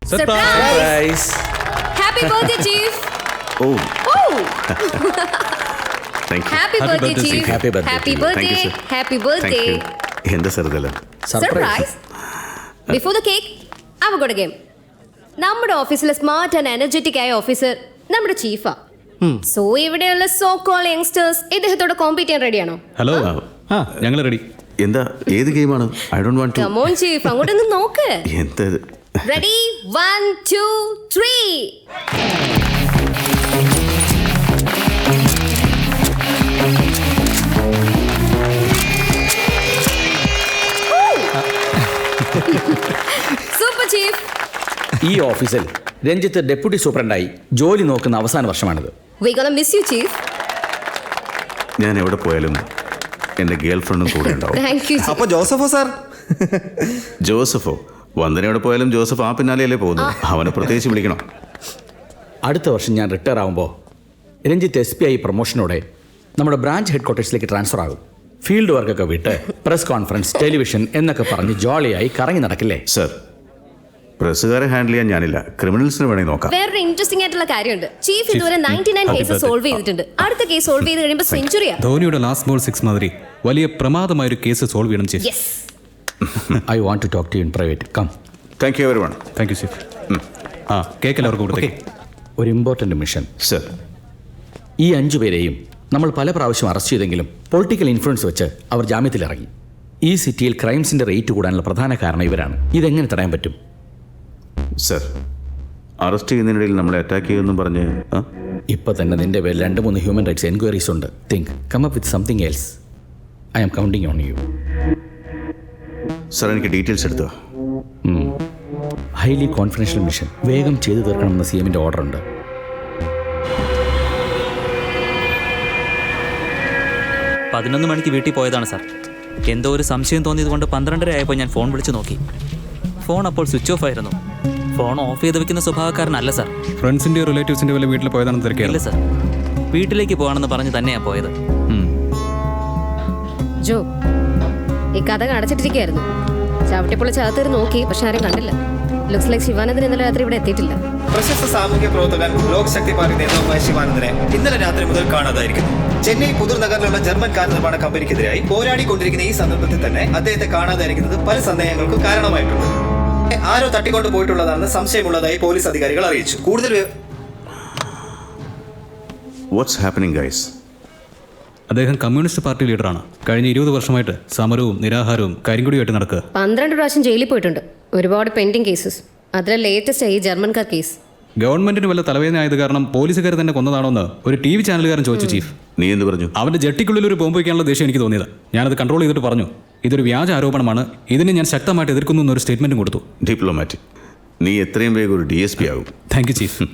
Surprise! Happy birthday, Chief! Oh, Oh! thank you. Happy birthday, Chief! Happy birthday Happy to you. Thank you, birthday! sir. Happy Thank birthday! you. എന്താ sir ഇതെല്ലാം? Surprise! Before the cake, I have got a game. നമ്മുടെ ഓഫീസിലെ smart and energetic ആയ officer നമ്മുടെ ചീഫാ. So ഇവിടെയുള്ള so called youngsters ഇദ്ദേഹത്തോട് compete ചെയ്യാൻ റെഡിയാണോ? ഹലോ ഞങ്ങൾ റെഡി. എന്താ ഏത് ഗെയിമാണ്? I don't want to. Come on, Chief. അങ്ങോട്ടൊന്ന് നോക്ക്. എന്താ ഇത്? Ready? 1, 2, 3. Super, Chief. ഈ ഓഫീസിൽ രഞ്ജിത്ത് ഡെപ്യൂട്ടി സൂപ്രണ്ടായി ജോലി നോക്കുന്ന അവസാന വർഷമാണിത്. We gonna miss you, Chief. ഞാൻ എവിടെ പോയാലും എൻ്റെ ഗേൾ ഫ്രണ്ടും കൂടെ ഉണ്ടാവും. Thank you, Chief. അപ്പൊ ജോസഫോ സാർ? ജോസഫോ? വന്ദന എവിടെ പോയാലും ജോസഫ് ആ പിന്നാലെയല്ലേ പോകുന്നത്. അവനെ പ്രത്യേകിച്ച് വിളിക്കണം. അടുത്ത വർഷം ഞാൻ റിട്ടയർ ആകുമ്പോൾ രഞ്ജിത്ത് SPI പ്രൊമോഷനോടെ നമ്മുടെ ബ്രാഞ്ച് ഹെഡ് ക്വാർട്ടേഴ്സിലേക്ക് ട്രാൻസ്ഫർ ആകും. ഫീൽഡ് വർക്കൊക്കെ വിട്ട് പ്രസ് കോൺഫറൻസ്, ടെലിവിഷൻ എന്നൊക്കെ പറഞ്ഞ് ജോളിയായി കറങ്ങി നടക്കില്ലേ? സർ, പ്രസ്സുകാരെ ഹാൻഡിൽ ചെയ്യാൻ ഞാനില്ല. ക്രിമിനൽസിന് വേണമെങ്കിൽ നോക്കാം. വേറൊരു ഇൻട്രസ്റ്റിംഗ് ആയിട്ടുള്ള കാര്യമുണ്ട്. ചീഫ് ഇതുവരെ 99 കേസസ് സോൾവ് ചെയ്തിട്ടുണ്ട്. അടുത്ത കേസ് സോൾവ് ചെയ്ത് കഴിയുമ്പോൾ സെഞ്ചുറിയാ. ധോണിയുടെ ലാസ്റ്റ് ബോൾ 6 മാതിരി വലിയ പ്രമാദമായൊരു കേസ് സോൾവ് ചെയ്യണം chief. Yes. I want to talk to you in private. Come. Thank you everyone. Thank you chief. Cake എല്ലാവർക്കും കൊടുത്തേ. ഒരു ഇമ്പോർട്ടൻ്റ് മിഷൻ. സർ, ഈ 5 പേരെയും നമ്മൾ പല പ്രാവശ്യം അറസ്റ്റ് ചെയ്തെങ്കിലും പൊളിറ്റിക്കൽ ഇൻഫ്ലുവൻസ് വെച്ച് അവർ ജാമ്യത്തിലിറങ്ങി. ഈ സിറ്റിയിൽ ക്രൈംസിൻ്റെ റേറ്റ് കൂടാനുള്ള പ്രധാന കാരണം ഇവരാണ്. ഇതെങ്ങനെ തടയാൻ പറ്റും? സർ, അറസ്റ്റ് ചെയ്യുന്നതിനിടയിൽ നമ്മളെ അറ്റാക്ക് ചെയ്യുമെന്നും പറഞ്ഞ് ഇപ്പം തന്നെ നിന്റെ പേരിൽ 2-3 ഹ്യൂമൻ റൈറ്റ്സ് എൻക്വയറീസ് ഉണ്ട്. Think, come up with something else. I am counting on you. Sir, എനിക്ക് ഡീറ്റെയിൽസ് എടുത്തോ. ഹൈലി കോൺഫിഡൻഷ്യൽ മിഷൻ വേഗം ചെയ്തു തീർക്കണമെന്ന് CMന്റെ ഓർഡർ ഉണ്ട്. പതിനൊന്ന് മണിക്ക് വീട്ടിൽ പോയതാണ് സാർ. എന്തോ ഒരു സംശയം തോന്നിയത് കൊണ്ട് 12:30 ആയപ്പോൾ ഞാൻ ഫോൺ വിളിച്ച് നോക്കി. ഫോൺ അപ്പോൾ സ്വിച്ച് ഓഫ് ആയിരുന്നു. ഫോൺ ഓഫ് ചെയ്ത് വെക്കുന്ന സ്വഭാവക്കാരനല്ല സാർ. ഫ്രണ്ട്സിൻ്റെയോ റിലേറ്റീവ്സിൻ്റെ വല്ല വീട്ടിൽ പോയതാണെന്ന് ഇല്ല തിരക്കില്ല സാർ, വീട്ടിലേക്ക് പോകണമെന്ന് പറഞ്ഞ് തന്നെയാണ് പോയത്. ജോ, ഈ കഥ അടച്ചിട്ടിരിക്കുകയായിരുന്നു. ചവിട്ടിപ്പൊളി ചാകത്തേറി നോക്കി, പക്ഷെ ആരും കണ്ടില്ല. ലുക്സ് ലൈക്ക് ശിവാനന്ദൻ ഇന്നലെ രാത്രി ഇവിടെ എത്തിയിട്ടില്ല. പ്രശസ്ത സാമൂഹ്യ പ്രവർത്തകൻ ലോക് ശക്തി പാർട്ടി നേതാവുമായ ശിവാനന്ദനെ ഇന്നലെ രാത്രി മുതൽ കാണാതായിരിക്കുന്നു. ചെന്നൈ പുതുർ നഗറിലുള്ള ജർമ്മൻ കാർ നിർമ്മാണ കമ്പനിക്കെതിരായി പോരാടിക്കൊണ്ടിരിക്കുന്ന ഈ സന്ദർഭത്തിൽ തന്നെ അദ്ദേഹത്തെ കാണാതായിരിക്കുന്നത് പല സന്ദേഹങ്ങൾക്കും കാരണമായിട്ടുണ്ട്. ആരോ തട്ടിക്കൊണ്ട് പോയിട്ടുള്ളതാണെന്ന് സംശയമുള്ളതായി പോലീസ് അധികാരികൾ അറിയിച്ചു. കൂടുതൽ വാട്ട്സ് ഹാപ്പനിങ് ഗൈസ്? അദ്ദേഹം കമ്മ്യൂണിസ്റ്റ് പാർട്ടി ലീഡറാണ്. കഴിഞ്ഞ 20 വർഷമായിട്ട് സമരവും നിരാഹാരവും കരിങ്കുടിയായിട്ട് നടക്കുക. 12 പ്രാവശ്യം ജയിലിൽ പോയിട്ടുണ്ട്. ഒരുപാട് പെൻഡിങ് കേസസ്. അതിലെ ലേറ്റസ്റ്റ് ഈ ജർമ്മൻകാർ കേസ്. ഗവൺമെന്റിന് വല്ല തലവേദന ആയത് കാരണം പോലീസുകാർ തന്നെ കൊന്നതാണോന്ന് ഒരു TV ചാനലുകാരൻ ചോദിച്ചു ചീഫ്. നീ എന്ത് പറഞ്ഞു? അവന്റെ ജെട്ടിക്കുള്ളിൽ ഒരു ബോംബ് വയ്ക്കാനുള്ള ദേഷ്യം എനിക്ക് തോന്നിയത്. ഞാനത് കൺട്രോൾ ചെയ്തിട്ട് പറഞ്ഞു, ഇതൊരു വ്യാജ ആരോപണമാണ്, ഇതിനെ ഞാൻ ശക്തമായിട്ട് എതിർക്കുന്നു എന്നൊരു സ്റ്റേറ്റ്മെന്റും കൊടുത്തു. ഡിപ്ലോമാറ്റിക്. നീ എത്രയും വേഗം ഒരു DSP ആകും. Thank you chief.